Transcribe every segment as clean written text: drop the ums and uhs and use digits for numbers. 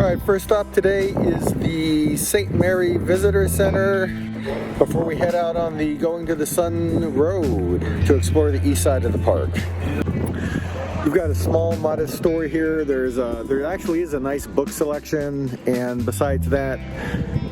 Alright, first stop today is the St. Mary Visitor Center before we head out on the Going to the Sun Road to explore the east side of the park. You've got a small, modest store here. There actually is a nice book selection, and besides that,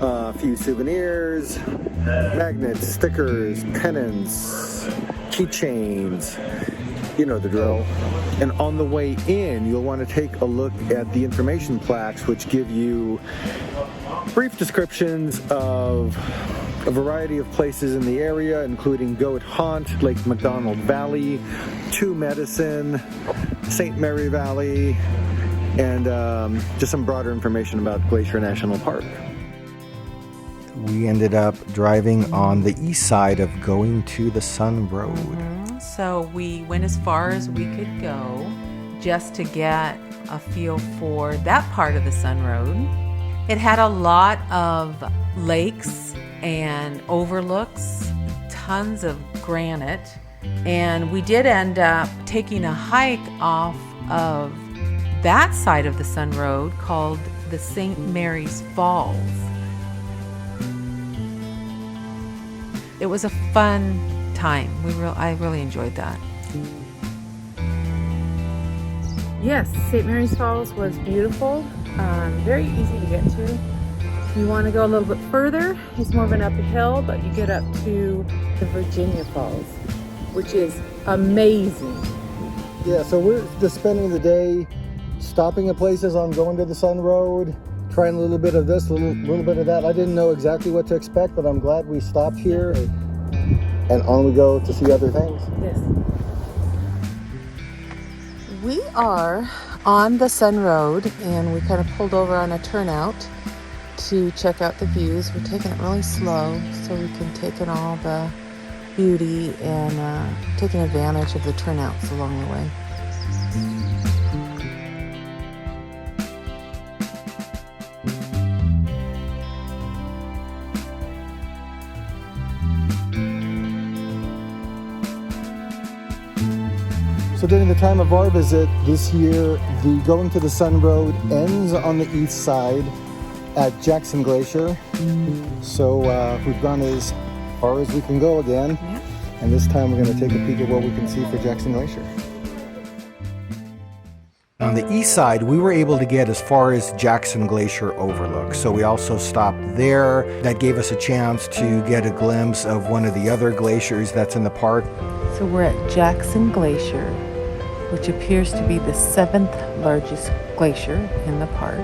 a few souvenirs, magnets, stickers, pennants, keychains, you know the drill. And on the way in, you'll want to take a look at the information plaques, which give you brief descriptions of a variety of places in the area, including Goat Haunt, Lake McDonald Valley, Two Medicine, St. Mary Valley, and just some broader information about Glacier National Park. We ended up driving on the east side of Going to the Sun Road. So we went as far as we could go just to get a feel for that part of the Sun Road. It had a lot of lakes and overlooks, tons of granite, and we did end up taking a hike off of that side of the Sun Road called the St. Mary's Falls. It was a fun time. I really enjoyed that. Yes, St. Mary's Falls was beautiful, very easy to get to. If you want to go a little bit further, it's more of an uphill, but you get up to the Virginia Falls, which is amazing. Yeah, so we're just spending the day stopping at places on Going to the Sun Road, trying a little bit of this, a little bit of that. I didn't know exactly what to expect, but I'm glad we stopped here. And on we go to see other things. Yes. We are on the Sun Road, and we kind of pulled over on a turnout to check out the views. We're taking it really slow so we can take in all the beauty and taking advantage of the turnouts along the way. So during the time of our visit this year, the Going to the Sun Road ends on the east side at Jackson Glacier. So we've gone as far as we can go again. Yeah. And this time we're going to take a peek at what we can see for Jackson Glacier. On the east side, we were able to get as far as Jackson Glacier Overlook. So we also stopped there. That gave us a chance to get a glimpse of one of the other glaciers that's in the park. So we're at Jackson Glacier, which appears to be the 7th largest glacier in the park.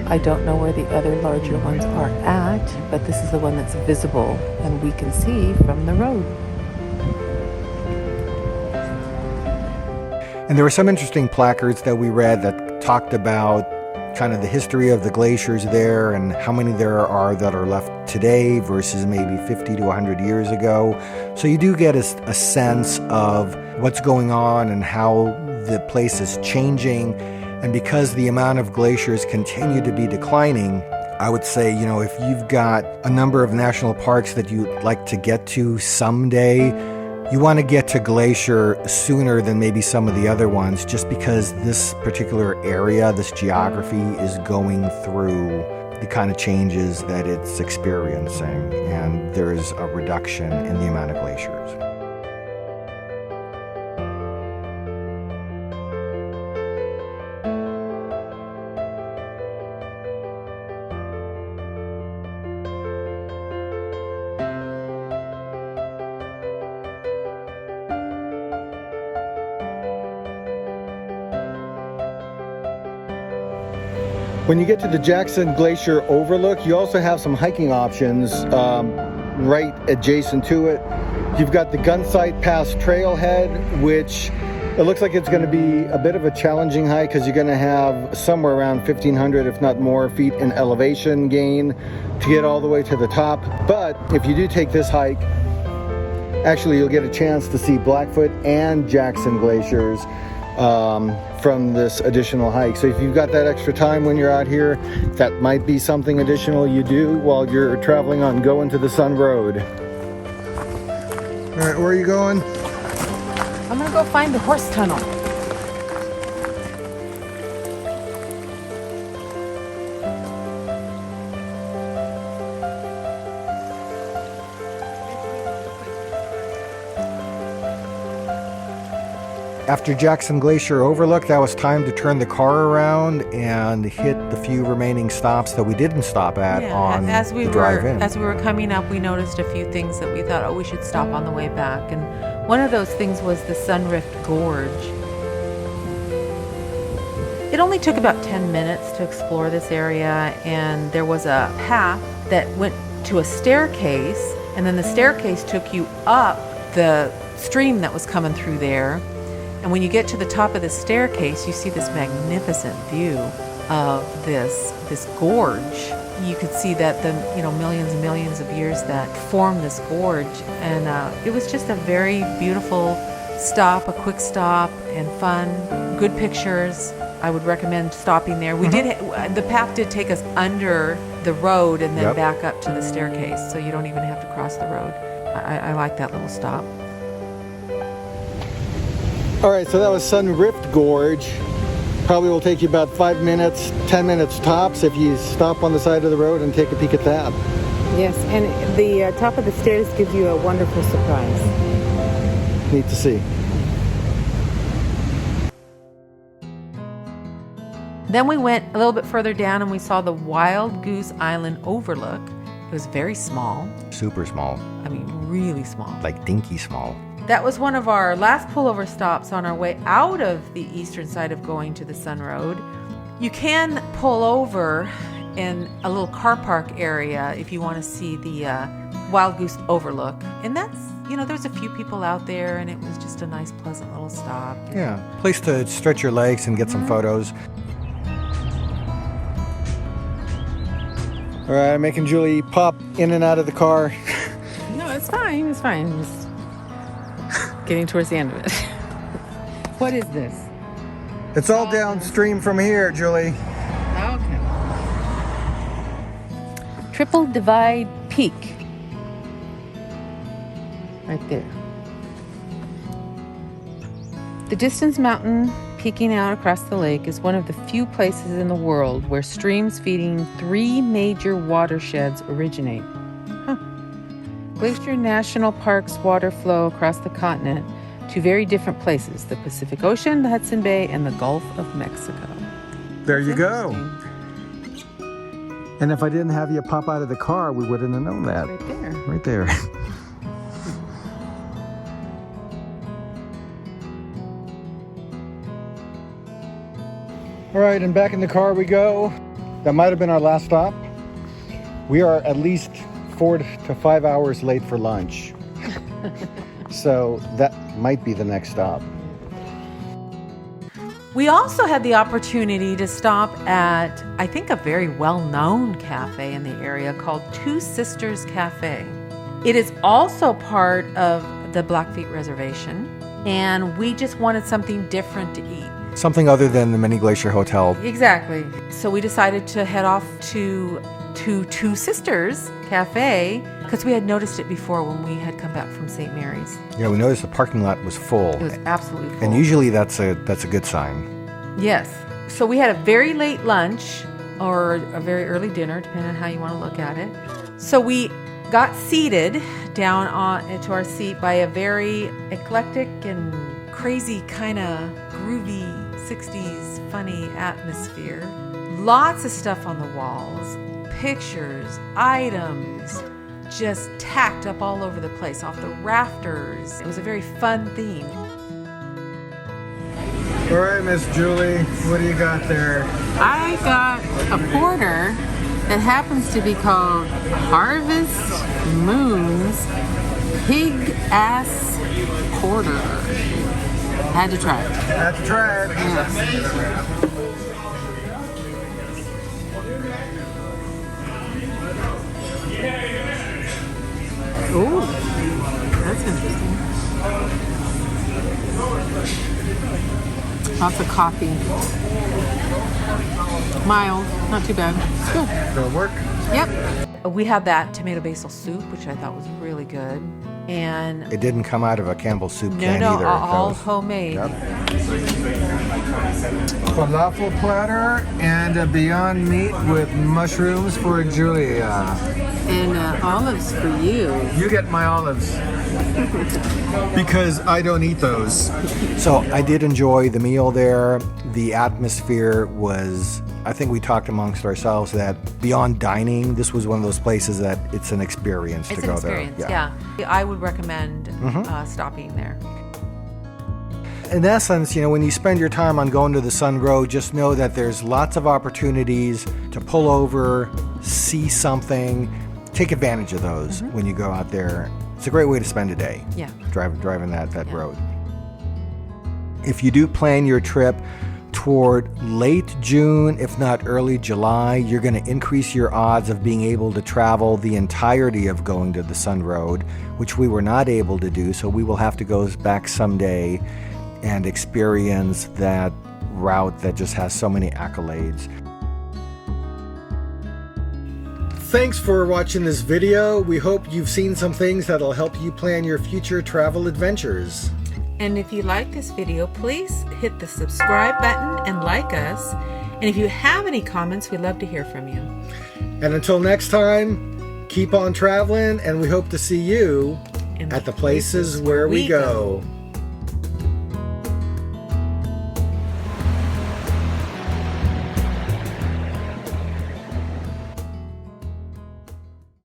I don't know where the other larger ones are at, but this is the one that's visible and we can see from the road. And there were some interesting placards that we read that talked about kind of the history of the glaciers there and how many there are that are left today versus maybe 50 to 100 years ago. So you do get a sense of what's going on and how the place is changing. And because the amount of glaciers continue to be declining, I would say, you know, if you've got a number of national parks that you'd like to get to someday, you want to get to Glacier sooner than maybe some of the other ones, just because this particular area, this geography, is going through the kind of changes that it's experiencing, and there's a reduction in the amount of glaciers. When you get to the Jackson Glacier Overlook, you also have some hiking options right adjacent to it. You've got the Gunsight Pass Trailhead, which it looks like it's going to be a bit of a challenging hike because you're going to have somewhere around 1,500, if not more, feet in elevation gain to get all the way to the top. But if you do take this hike, actually you'll get a chance to see Blackfoot and Jackson glaciers from this additional hike. So if you've got that extra time when you're out here, that might be something additional you do while you're traveling on Going to the Sun Road. All right, where are you going? I'm gonna go find the horse tunnel. After Jackson Glacier Overlook, that was time to turn the car around and hit the few remaining stops that we didn't stop at on the drive in. As we were coming up, we noticed a few things that we thought, oh, we should stop on the way back. And one of those things was the Sunrift Gorge. It only took about 10 minutes to explore this area, and there was a path that went to a staircase, and then the staircase took you up the stream that was coming through there. And when you get to the top of the staircase, you see this magnificent view of this gorge. You could see that the millions and millions of years that formed this gorge, and it was just a very beautiful stop, a quick stop, and fun. Good pictures. I would recommend stopping there. We did. The path did take us under the road and then back up to the staircase, so you don't even have to cross the road. I like that little stop. All right, so that was Sunrift Gorge. Probably will take you about 5 minutes, 10 minutes tops if you stop on the side of the road and take a peek at that. Yes, and the top of the stairs gives you a wonderful surprise. Neat to see. Then we went a little bit further down and we saw the Wild Goose Island Overlook. It was very small. Super small. I mean, really small. Like dinky small. That was one of our last pullover stops on our way out of the eastern side of going to the Sun Road. You can pull over in a little car park area if you want to see the Wild Goose Overlook. And that's, there's a few people out there, and it was just a nice, pleasant little stop. Yeah, place to stretch your legs and get some photos. All right, I'm making Julie pop in and out of the car. No, it's fine. It's fine. Just getting towards the end of it. What is this? It's all downstream from here, Julie. Okay. Triple Divide Peak. Right there. The Distance Mountain peeking out across the lake is one of the few places in the world where streams feeding 3 major watersheds originate. Glacier National Park's water flow across the continent to very different places: the Pacific Ocean, the Hudson Bay, and the Gulf of Mexico. There you go. And if I didn't have you pop out of the car, we wouldn't have known that. Right there. Right there. All right, and back in the car we go. That might have been our last stop. We are at least 4 to 5 hours late for lunch. So that might be the next stop. We also had the opportunity to stop at, I think, a very well-known cafe in the area called Two Sisters Cafe. It is also part of the Blackfeet Reservation, and we just wanted something different to eat. Something other than the Mini Glacier Hotel. Exactly. So we decided to head off to Two Sisters Cafe because we had noticed it before when we had come back from St. Mary's. Yeah, we noticed the parking lot was full. It was absolutely full. And usually that's a good sign. Yes. So we had a very late lunch or a very early dinner, depending on how you want to look at it. So we got seated down into our seat by a very eclectic and crazy kind of groovy 60s funny atmosphere. Lots of stuff on the walls, pictures, items, just tacked up all over the place, off the rafters. It was a very fun theme. All right, Miss Julie, what do you got there? I got a porter that happens to be called Harvest Moon's Pig Ass Porter. Had to try it. Had to try it. Yes. Ooh, that's interesting. Lots of coffee. Mild, not too bad. It's good. It'll work. Yep. We had that tomato basil soup, which I thought was really good. And It didn't come out of a Campbell's soup can no, either. all That was- homemade. Yep. Falafel platter and a Beyond Meat with mushrooms for Julia. And olives for you. You get my olives. Because I don't eat those. So I did enjoy the meal there. The atmosphere was, I think we talked amongst ourselves that beyond dining, this was one of those places that it's an experience to go there. It's an experience, yeah. I would recommend stopping there. In essence, you know, when you spend your time on going to the Sun Road, just know that there's lots of opportunities to pull over, see something. Take advantage of those when you go out there. It's a great way to spend a day. Yeah. Driving that road. If you do plan your trip toward late June, if not early July, you're going to increase your odds of being able to travel the entirety of going to the Sun Road, which we were not able to do, so we will have to go back someday and experience that route that just has so many accolades. Thanks for watching this video. We hope you've seen some things that'll help you plan your future travel adventures. And if you like this video, please hit the subscribe button and like us. And if you have any comments, we'd love to hear from you. And until next time, keep on traveling, and we hope to see you at the places where we go.